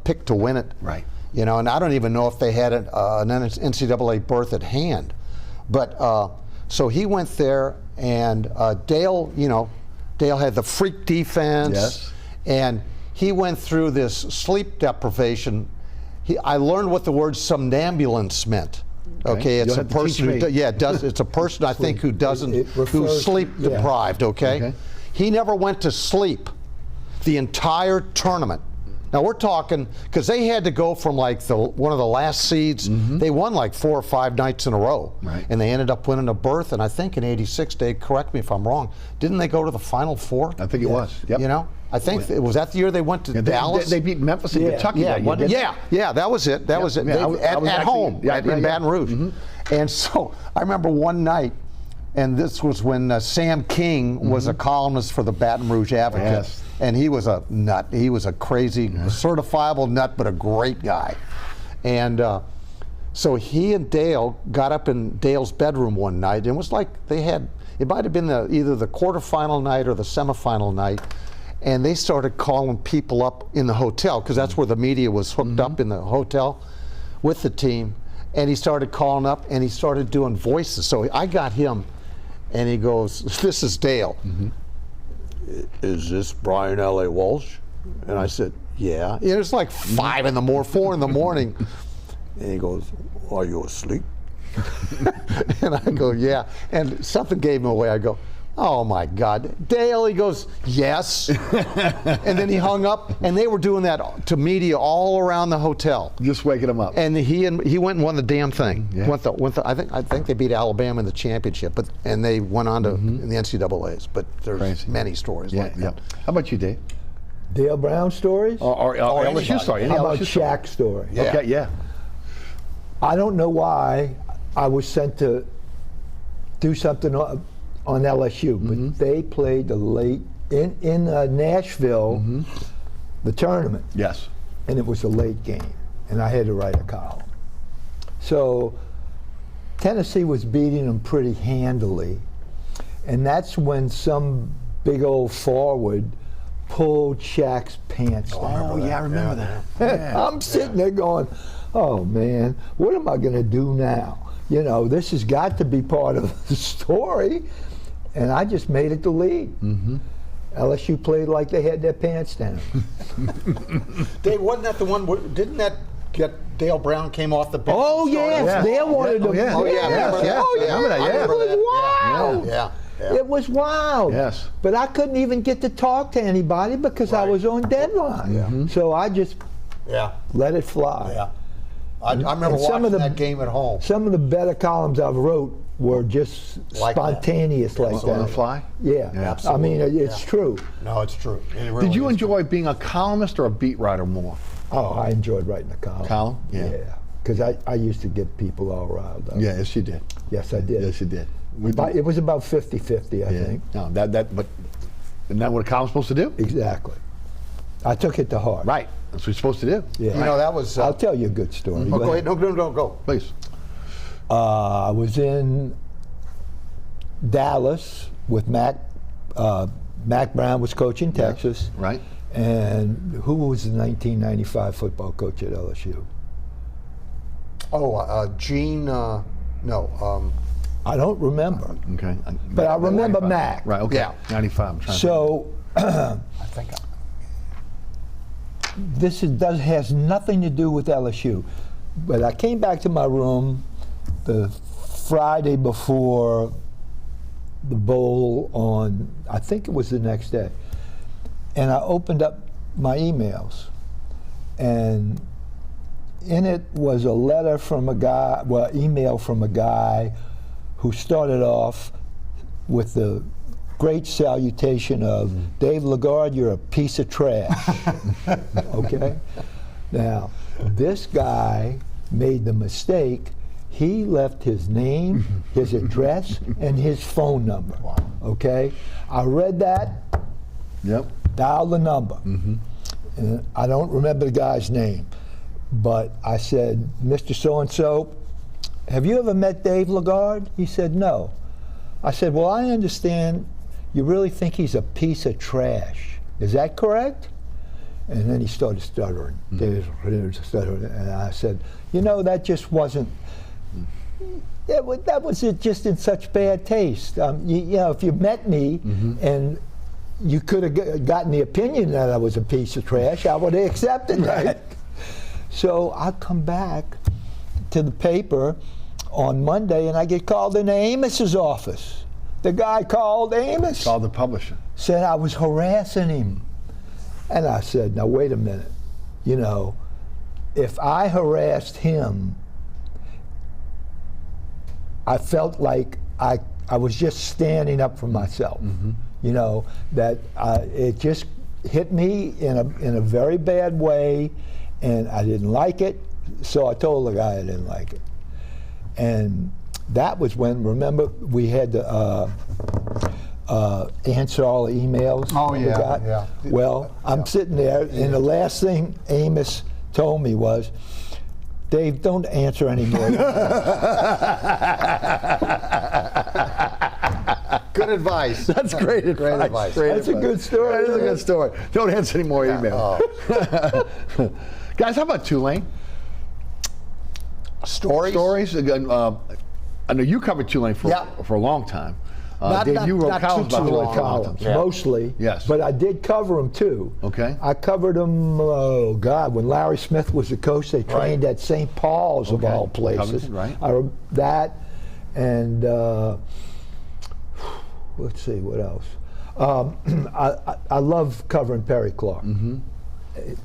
picked to win it. Right. You know, and I don't even know if they had an NCAA berth at hand. But so he went there, and Dale had the freak defense. Yes. And he went through this sleep deprivation. I learned what the word somnambulance meant. Okay, it's a person who it's a person I think who's sleep deprived. Okay, he never went to sleep the entire tournament. Now we're talking, because they had to go from like one of the last seeds. They won like 4 or 5 nights in a row, and they ended up winning a berth. And I think in '86, Dave, correct me if I'm wrong, didn't they go to the Final Four? I think it was. Yep. You know, I think it was that the year they went to Dallas. They beat Memphis and Kentucky. That was it. That was it. At home in Baton Rouge. And so I remember one night, and this was when Sam King was a columnist for the Baton Rouge Advocate. Yes. And he was a nut. He was a crazy, certifiable nut, but a great guy. And so he and Dale got up in Dale's bedroom one night, and it was like it might have been either the quarterfinal night or the semifinal night, and they started calling people up in the hotel, because that's where the media was hooked up, in the hotel with the team. And he started calling up, and he started doing voices. So I got him, and he goes, "This is Dale. Is this Brian Allee-Walsh?" And I said, "Yeah." It was like 4 in the morning. And he goes, "Are you asleep?" And I go, "Yeah." And something gave him away. I go, "Oh my God, Dale." He goes, "Yes." And then he hung up, and they were doing that to media all around the hotel, just waking him up. And he went and won the damn thing. I think they beat Alabama in the championship, and they went on to in the NCAA's. But there's many stories like that. How about you, Dave? Dale Brown stories? Or LSU story? How about Shaq's story? Okay, yeah. I don't know why I was sent to do something on LSU, but they played the late in Nashville, the tournament. Yes. And it was a late game, and I had to write a column. So Tennessee was beating them pretty handily, and that's when some big old forward pulled Shaq's pants down. Oh yeah, I remember that. Yeah. I'm sitting there going, "Oh man, what am I going to do now? You know, this has got to be part of the story." And I just made it the lead. LSU played like they had their pants down. Dave, wasn't that the one? Didn't that get Dale Brown came off the bench? Oh yes, Dale wanted to. Oh yeah, remember that? Remember that? Yeah. It was wild. Yeah. It was wild. Yes. But I couldn't even get to talk to anybody because I was on deadline. So I just let it fly. Yeah. I remember watching that game at home. Some of the better columns I've wrote were just spontaneous like that. On the fly? Yeah. Absolutely. I mean, it's true. No, it's true. It really Did you is enjoy being a columnist or a beat writer more? Oh, I enjoyed writing a column. Column? Yeah. Because I used to get people all riled up. Yeah, yes you did. Yes, I did. Yes, you did. It was about 50-50, I think. No, but isn't that what a column's supposed to do? Exactly. I took it to heart. Right. That's what you're supposed to do. Yeah. You know, that was. I'll tell you a good story. Oh, go ahead. No, go. Please. I was in Dallas with Mac. Mac Brown was coaching Texas. Right. And who was the 1995 football coach at LSU? Oh, Gene. No. I don't remember. Okay. But I remember 95. Mac. Right. Okay. Yeah. 95. I'm trying So. I think. This has nothing to do with LSU, but I came back to my room the Friday before the bowl on, I think it was the next day, and I opened up my emails, and in it was a letter from a guy, email from a guy who started off with the great salutation of, "Dave Legarde, you're a piece of trash." Okay? Now, this guy made the mistake. He left his name, his address, and his phone number. Okay? I read that, dialed the number. And I don't remember the guy's name, but I said, "Mr. So-and-so, have you ever met Dave Legarde?" He said, "No." I said, "Well, I understand you really think he's a piece of trash. Is that correct?" And then he started stuttering. And I said, "You know, that just wasn't, that was just in such bad taste. You know, if you met me and you could have gotten the opinion that I was a piece of trash. I would have accepted that. So I come back to the paper on Monday, and I get called into Amos's office. The guy called Amos. Called the publisher. Said I was harassing him. And I said, now wait a minute. You know, if I harassed him, I felt like I was just standing up for myself. You know, that it just hit me in a very bad way, and I didn't like it, so I told the guy I didn't like it. And that was when, remember, we had to answer all the emails we got? Yeah. Well, I'm sitting there, and the last thing Amos told me was, Dave, don't answer anymore. Good advice. That's great advice. Great advice. That's a good story. That is a good story. Don't answer any more emails. Guys, how about Tulane? Stories? Again, I know you covered Tulane for a long time. Dave, you wrote columns about Tulane for a long time. Mostly. Yes. But I did cover them too. Okay. I covered them, when Larry Smith was the coach, they trained at St. Paul's of all places. Right. That, and let's see, what else? I love covering Perry Clark.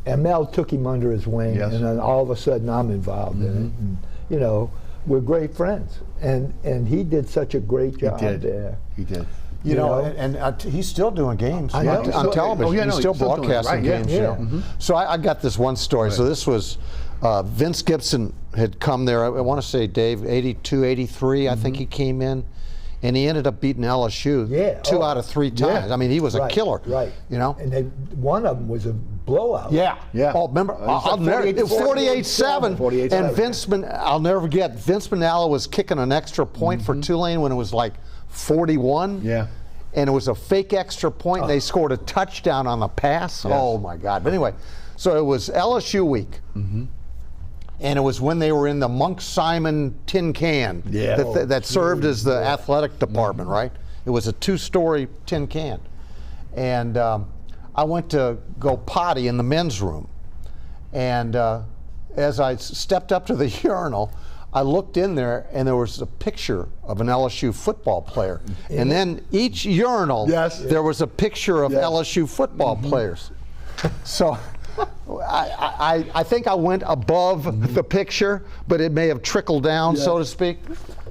Mel took him under his wing, and then all of a sudden I'm involved in it. And, you know, we're great friends, and he did such a great job there. He did. You know, and he's still doing games on television. Oh, yeah, he's still broadcasting games. So I got this one story. So this was Vince Gibson had come there. I want to say, Dave, 82, 83. I think he came in. And he ended up beating LSU 2 out of 3 times. I mean, he was a killer. You know. And one of them was a blowout. Yeah. Oh, remember? It was 48-7. And Vince, I'll never forget. Vince Manella was kicking an extra point for Tulane when it was like 41. Yeah. And it was a fake extra point. And they scored a touchdown on the pass. Yes. Oh my God! But anyway, so it was LSU week. And it was when they were in the Monk Simon tin can that served as the athletic department, right? It was a 2-story tin can. And I went to go potty in the men's room. And as I stepped up to the urinal, I looked in there, and there was a picture of an LSU football player. And then each urinal, there was a picture of LSU football players. So I think I went above the picture, but it may have trickled down, so to speak.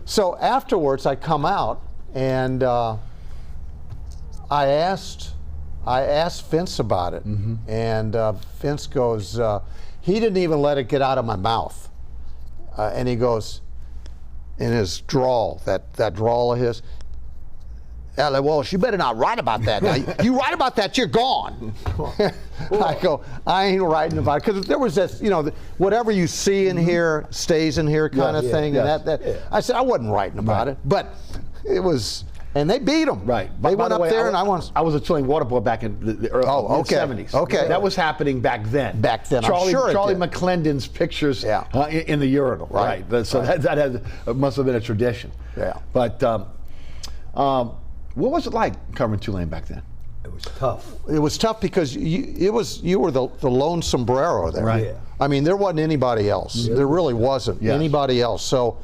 So afterwards, I come out, and I asked Vince about it, and Vince goes, he didn't even let it get out of my mouth, and he goes, in his drawl, that drawl of his, Allee-Walsh, you better not write about that. Now, you write about that, you're gone. I go, I ain't writing about it. Because there was this, you know, whatever you see in here stays in here kind of thing. And I said, I wasn't writing about it. But it was, and they beat them. Right. They went up there, and I was a Tulane water boy back in the early mid-70s. Okay. That was happening back then. I'm sure Charlie McClendon's pictures in the urinal. Right. So that must have been a tradition. Yeah. But what was it like covering Tulane back then? It was tough. It was tough because you were the lone sombrero there. Right. Yeah. I mean, there wasn't anybody else. There really wasn't anybody else. So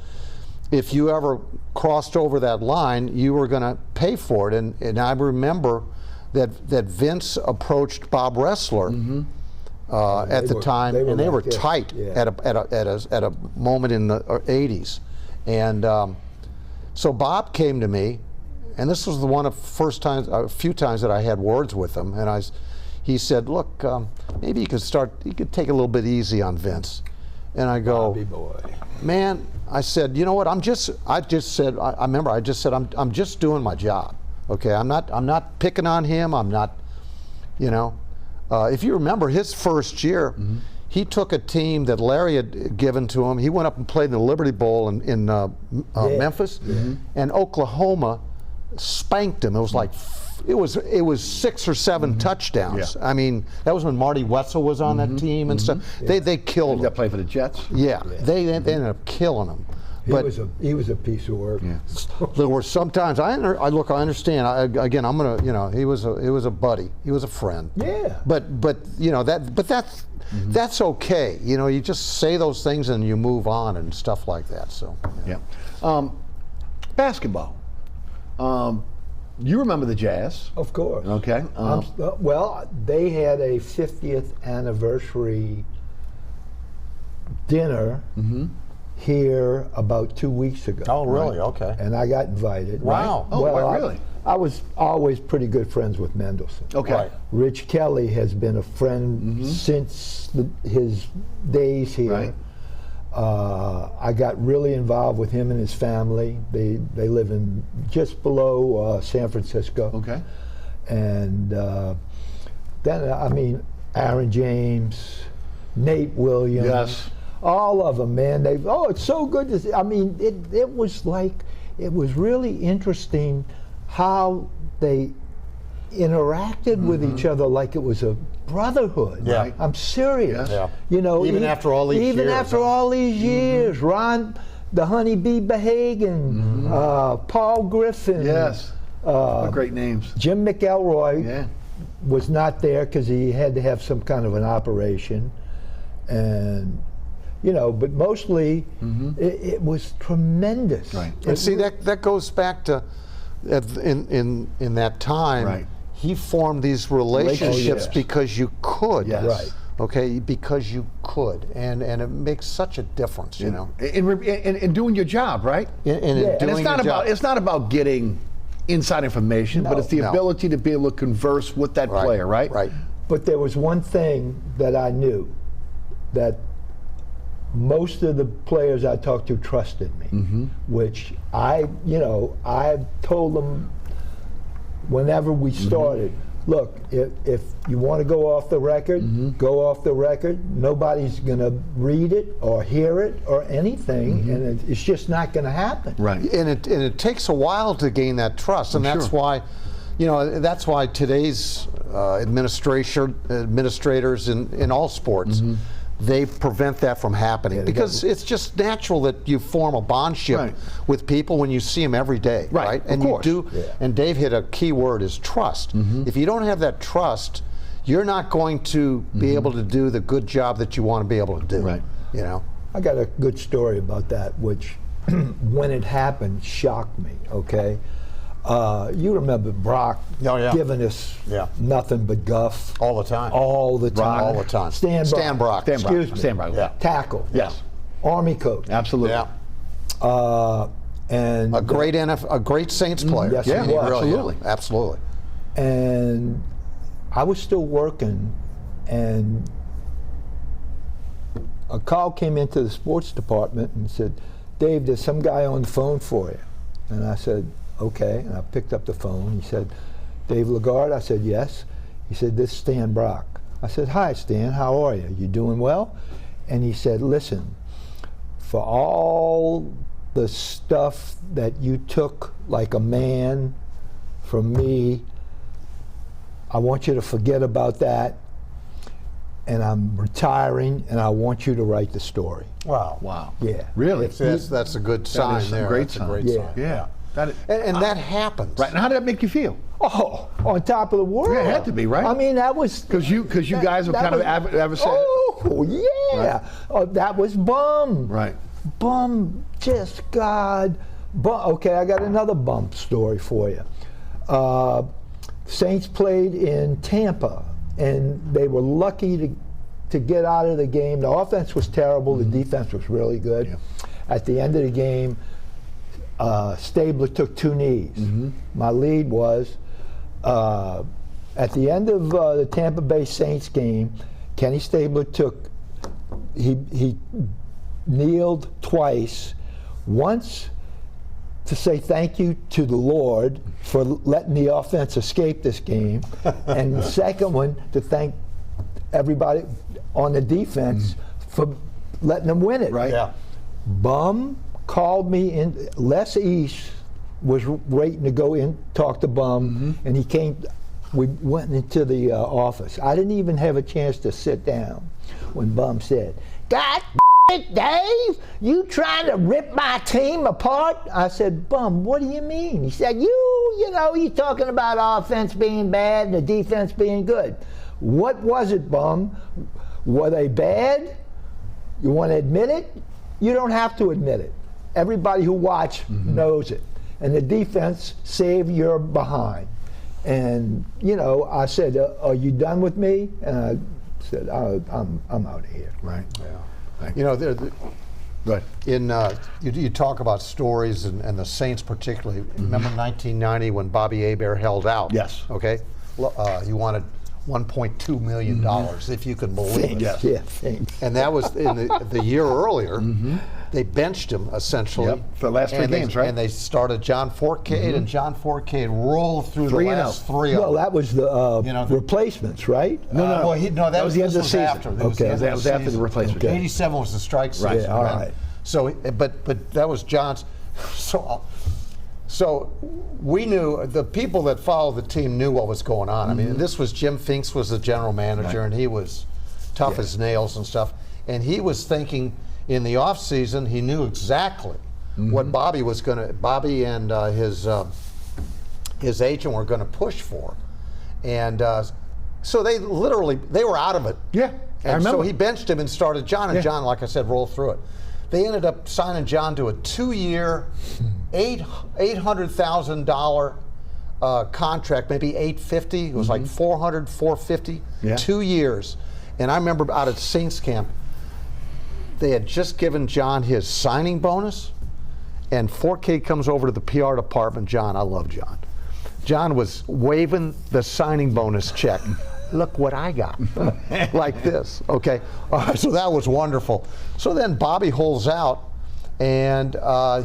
if you ever crossed over that line, you were going to pay for it. And I remember that Vince approached Bob Ressler at the time, and they were tight at a moment in the 80s. And so Bob came to me. And this was one of a few times that I had words with him, and he said, "Look, maybe you could take a little bit easy on Vince." And I go, Bobby boy. "Man," I said, "you know what? I remember I just said I'm just doing my job. Okay, I'm not picking on him. I'm not, you know. If you remember his first year." He took a team that Larry had given to him. He went up and played in the Liberty Bowl in Memphis, and Oklahoma spanked him. It was like it was 6 or 7 touchdowns. I mean, that was when Marty Wetzel was on that team and stuff. They killed him. That played for the Jets. They ended up killing him. He was a piece of work. Yeah. There were sometimes I understand. Again, I'm gonna, he was a buddy. He was a friend. Yeah. But that's okay. You just say those things and you move on and stuff like that. So. Yeah. Basketball. You remember the Jazz? Of course. Okay. Well, they had a 50th anniversary dinner here about 2 weeks ago. Oh, really? Okay. And I got invited. Wow. Oh, well, really? I was always pretty good friends with Mendelssohn. Okay. Right. Rich Kelly has been a friend since his days here. Right. I got really involved with him and his family. They live in just below San Francisco. Okay. And then Aaron James, Nate Williams. Yes. All of them, man. It's so good to see. It was really interesting how they interacted with each other like it was a brotherhood. Yeah. Right. I'm serious. Yes. Yeah. Even after all these years. Even after all these years. Ron, the Honeybee Behagan, Paul Griffin. Yes. What great names. Jim McElroy Yeah. was not there because he had to have some kind of an operation. And, but mostly it was tremendous. Right. And see, that goes back to in that time. Right. He formed these relationships because you could. Yes. Right. Okay, because you could, and it makes such a difference, In doing your job, right? In Yeah. doing And it's not about getting inside information, but it's the ability to be able to converse with that player, right? Right. But there was one thing that I knew, that most of the players I talked to trusted me, which I told them whenever we started, look, if you want to go off the record, go off the record. Nobody's going to read it or hear it or anything, and it's just not going to happen. Right. And it takes a while to gain that trust, and that's why, that's why today's administrators in all sports, they prevent that from happening, because it's just natural that you form a bondship with people when you see them every day, right? And of course. you do. And Dave hit a key word, is trust. If you don't have that trust, you're not going to be able to do the good job that you want to be able to do. Right. I got a good story about that, which when it happened shocked me. Okay. You remember Brock giving us nothing but guff All the time. all the time. All the time. Stan Brock. Excuse me. Stan Brock. Yeah. Tackle. Yes. Army coach. Absolutely. Yeah. And A great Saints player. Yes, he was. Really, absolutely. And I was still working, and a call came into the sports department and said, Dave, there's some guy on the phone for you. And I said, okay. And I picked up the phone. He said, Dave Legarde? I said, yes. He said, this is Stan Brock. I said, hi, Stan, how are you? You doing well? And he said, listen, for all the stuff that you took like a man from me, I want you to forget about that, and I'm retiring, and I want you to write the story. Wow. Wow. Yeah. Really? That's a good sign there. Great That's sign. a great Yeah. sign. Yeah. And that happens. Right. And how did that make you feel? Oh, on top of the world. Yeah, it had to be, right? I mean, that was... Because you guys were kind of adversaries. Oh, yeah. Right. Oh, that was bum. Right. Bum, just God. Okay, I got another bump story for you. Saints played in Tampa, and they were lucky to get out of the game. The offense was terrible. The defense was really good. Yeah. At the end of the game, Stabler took 2 knees. My lead was, at the end of the Tampa Bay Saints game, Kenny Stabler he kneeled twice, once to say thank you to the Lord for letting the offense escape this game, and the second one to thank everybody on the defense for letting them win it. Right. Yeah. Bum called me in. Les East was waiting to go in, talk to Bum, and he came. We went into the office. I didn't even have a chance to sit down when Bum said, God, Dave, you trying to rip my team apart? I said, Bum, what do you mean? He said, you know, you're talking about offense being bad and the defense being good. What was it, Bum? Were they bad? You want to admit it? You don't have to admit it. Everybody who watched knows it. And the defense saved your behind. And, you know, I said, are you done with me? And I said, I'm out of here. Right. Yeah. You know, you talk about stories and the Saints particularly. Remember 1990 when Bobby Hebert held out? Yes. Okay. He wanted $1.2 million, if you can believe it. Yes. Yeah, thanks. And that was in the year earlier. They benched him essentially for the last 3 games, right? And they started John Forcade, and John Forcade rolled through the last 3 of them. Well, that was the replacements, right? No, that was the end of the season. After. Okay, that was after the replacement. Okay. 87 was the strike season. Right. All right. So, but that was John's. So we knew, the people that followed the team knew what was going on. I mean, this was Jim Finks was the general manager, and he was tough as nails and stuff. And he was thinking in the off season, he knew exactly what Bobby and his agent were going to push for. And so they were out of it. Yeah, and I remember. so he benched him and started John, and John, like I said, rolled through it. They ended up signing John to a 2-year, $800,000 contract, maybe $850. It was like $400, $450, 2 years. And I remember out at Saints camp, they had just given John his signing bonus, and Forcade comes over to the PR department. John, I love John. John was waving the signing bonus check. Look what I got, like this, okay? So that was wonderful. So then Bobby holds out, and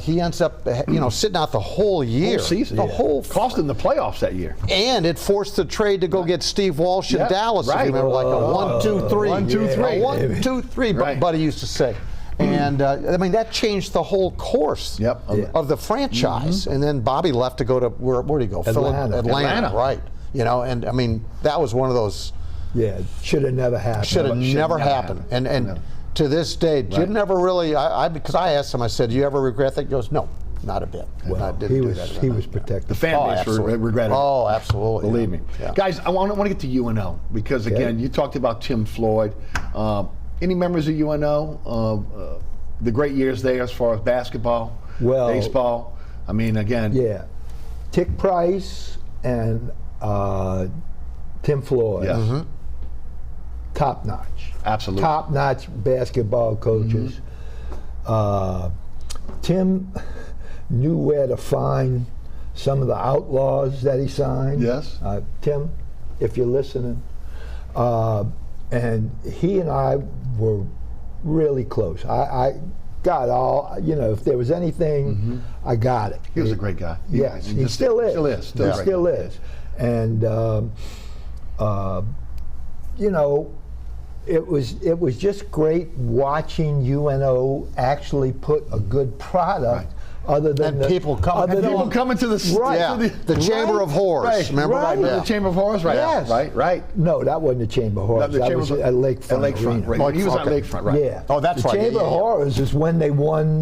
he ends up, sitting out the whole year. Whole season. The whole cost him the playoffs that year. And it forced the trade to go get Steve Walsh in Dallas, if you remember, like a 1-2-3. 1-2-3. 1-2-3, Buddy used to say. And I mean, that changed the whole course of the franchise. And then Bobby left to go to, where did he go? Atlanta. Right. And I mean, that was one of those. Yeah, should have never happened. Should have never happened. And to this day, Jim never really, because I asked him, I said, do you ever regret that? He goes, no, not a bit. Well, he was protected. The fan base regretted it. Oh, absolutely. Believe me. Yeah. Guys, I want to get to UNO, because again, you talked about Tim Floyd. Any memories of UNO, the great years there as far as basketball, baseball? I mean, again. Yeah. Tick Price and Tim Floyd. Yes. Top notch. Absolutely. Top notch basketball coaches. Tim knew where to find some of the outlaws that he signed. Yes. Tim, if you're listening. And he and I were really close. I got all, if there was anything, I got it. He was a great guy. Yes, he still is. He still is. And, it was just great watching UNO actually put a good product. Other than people coming to the the Chamber of Horrors. Right. Remember the Chamber of Horrors, right? Yes. Right. No, that wasn't the Chamber of Horrors. That was at Lakefront. At Lakefront. Right. He was at Lakefront, right? Yeah. Oh, that's right. The Chamber of Horrors is when they won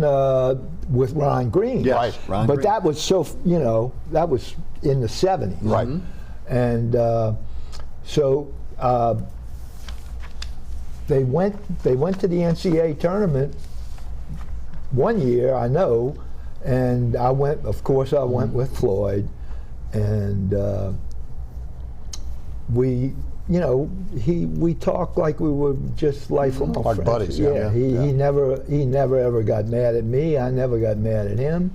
with Ron Green. Yes. Right. But that was that was in the 70s. Right. And so they went to the NCAA tournament one year, I know. And I went with Floyd, and we talked like we were just lifelong like friends. buddies. He never ever got mad at me. I never got mad at him.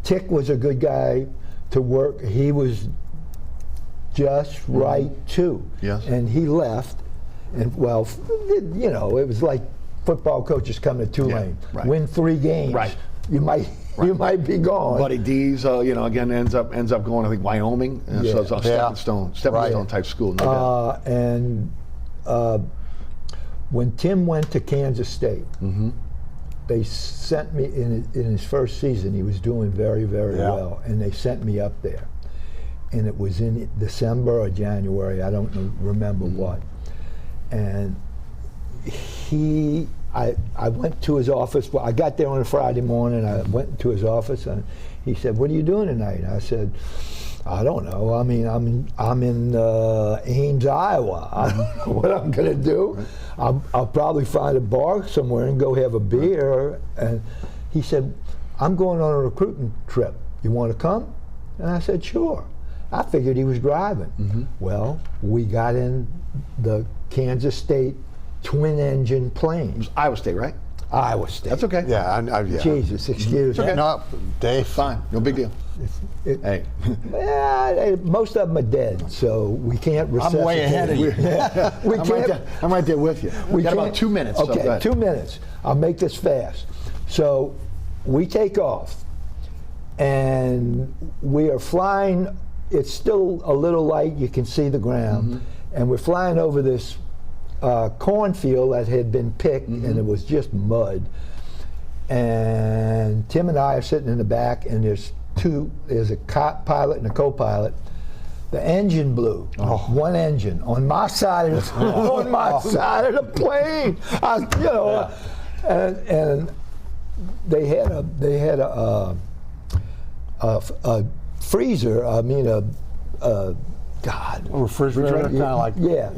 Tick was a good guy to work. He was just right too. Yes. And he left, and it was like football coaches come to Tulane, win 3 games. Right. You might be gone. Buddy D's, again ends up going, I think, Wyoming. So it's a stepping stone type school. No doubt. And when Tim went to Kansas State, they sent me in his first season. He was doing very, very well, and they sent me up there. And it was in December or January. I don't remember what. And I went to his office. Well, I got there on a Friday morning. I went to his office, and he said, "What are you doing tonight?" I said, "I don't know. I mean, I'm in Ames, Iowa. I don't know what I'm gonna do. I'll probably find a bar somewhere and go have a beer." And he said, "I'm going on a recruiting trip. You want to come?" And I said, "Sure." I figured he was driving. Well, we got in the Kansas State twin-engine plane. It was Iowa State, right? Iowa State. That's okay. Yeah, yeah. Jesus, excuse me. Okay. No, Dave. Fine. No big deal. Hey. Yeah, most of them are dead, so we can't resuscitate. I'm way ahead of you. I'm right there with you. We got about 2 minutes. Okay, so 2 minutes. I'll make this fast. So we take off, and we are flying. It's still a little light. You can see the ground, and we're flying over this cornfield that had been picked, and it was just mud. And Tim and I are sitting in the back, and there's a pilot and a co-pilot. The engine blew. One engine on my side of the side of the plane. And they had a freezer. I mean a refrigerator, kind of like. Yeah.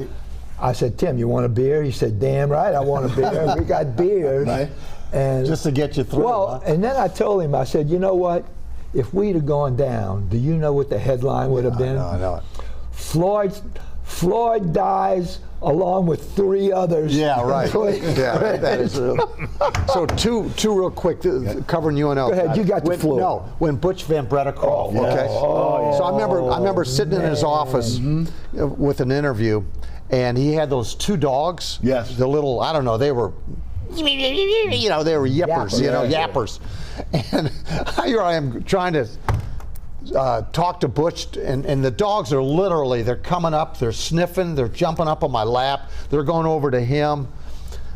I said, "Tim, you want a beer?" He said, "Damn right, I want a beer." We got beers. Right. And just to get you through. Well, and then I told him, I said, "You know what? If we'd have gone down, do you know what the headline would have been?" I know it. Floyd dies along with 3 others. Yeah, right. Yeah, that is real. So two real quick, covering UNL. Go ahead, you got the floor. No, when Butch Van Breda called. Okay. So I remember sitting in his office with an interview, and he had those 2 dogs. Yes. The little, I don't know, they were, they were yippers, yappers. And here I am trying to talk to Butch, and the dogs are literally, they're coming up, they're sniffing, they're jumping up on my lap, they're going over to him.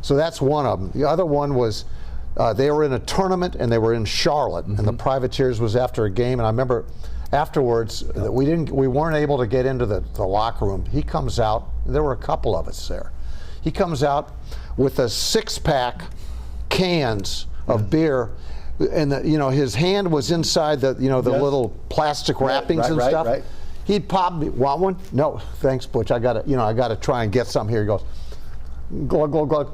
So that's one of them. The other one was, they were in a tournament, and they were in Charlotte, and the Privateers was after a game, and I remember afterwards we weren't able to get into the locker room. He comes out, there were a couple of us there. He comes out with a 6-pack cans of beer, and his hand was inside the little plastic wrappings and stuff. Right. He'd pop me. Want one? No, thanks, Butch. I gotta try and get some here. He goes, glug glug glug.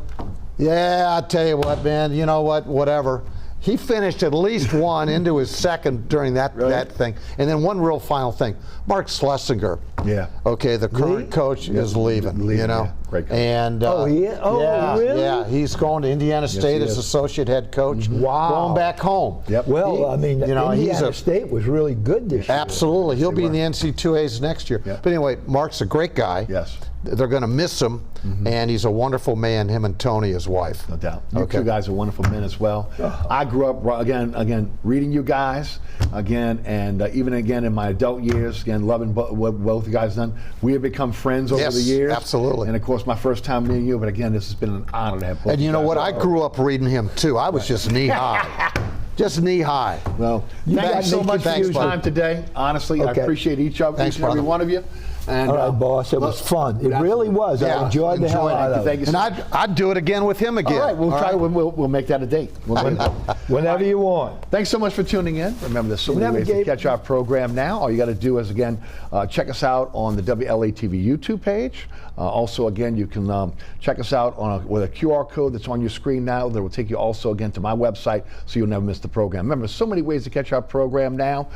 Yeah, I tell you what, man. You know what? Whatever. He finished at least one into his second during that thing. And then one real final thing. Mark Schlesinger. Yeah. Okay, the current coach is leaving. Yeah. Great coach. And really? Yeah, he's going to Indiana State as associate head coach. Wow. Going back home. Yep. Well, Indiana State was really good this year. Absolutely. He'll be in the NC2As next year. Yep. But anyway, Mark's a great guy. Yes. They're going to miss him, and he's a wonderful man, him and Tony, his wife. No doubt. You two guys are wonderful men as well. I grew up, again, reading you guys, and even in my adult years, loving what both you guys done. We have become friends over the years. Absolutely. And of course, my first time meeting you, but again, this has been an honor to have both. And you know what? I grew up reading him, too. I was just knee-high. Just knee-high. Well, thanks so much for your time today. Honestly, I appreciate each and every one of you. And, all right, boss. It was fun. It really was. I enjoyed the hell out of it. And I'd do it again with him again. All right, we'll try. We'll make that a date. Whenever you want. Thanks so much for tuning in. Remember, there's so many ways to catch our program now. All you got to do is, again, check us out on the WLAE-TV YouTube page. Also, again, you can check us out with a QR code that's on your screen now that will take you also, again, to my website so you'll never miss the program. Remember, so many ways to catch our program now.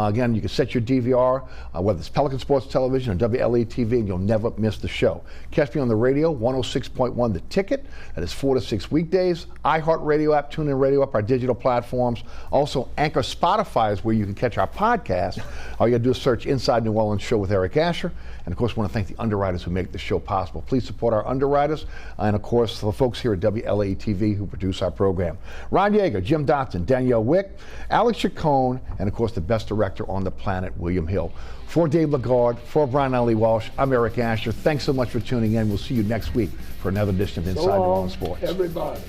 Again, you can set your DVR, whether it's Pelican Sports Television or WLAE-TV, and you'll never miss the show. Catch me on the radio, 106.1 The Ticket. That is 4 to 6 weekdays. iHeartRadio app, TuneIn Radio app, our digital platforms. Also, Anchor Spotify is where you can catch our podcast. All you got to do is search Inside New Orleans Show with Eric Asher. And, of course, I want to thank the underwriters who make the show possible. Please support our underwriters. And, of course, the folks here at WLAE-TV who produce our program. Ron Yeager, Jim Dotson, Danielle Wick, Alex Chacon, and, of course, the best director on the planet, William Hill. For Dave Legarde, for Brian Allee-Walsh, I'm Eric Asher. Thanks so much for tuning in. We'll see you next week for another edition of Inside New Orleans Sports. Everybody.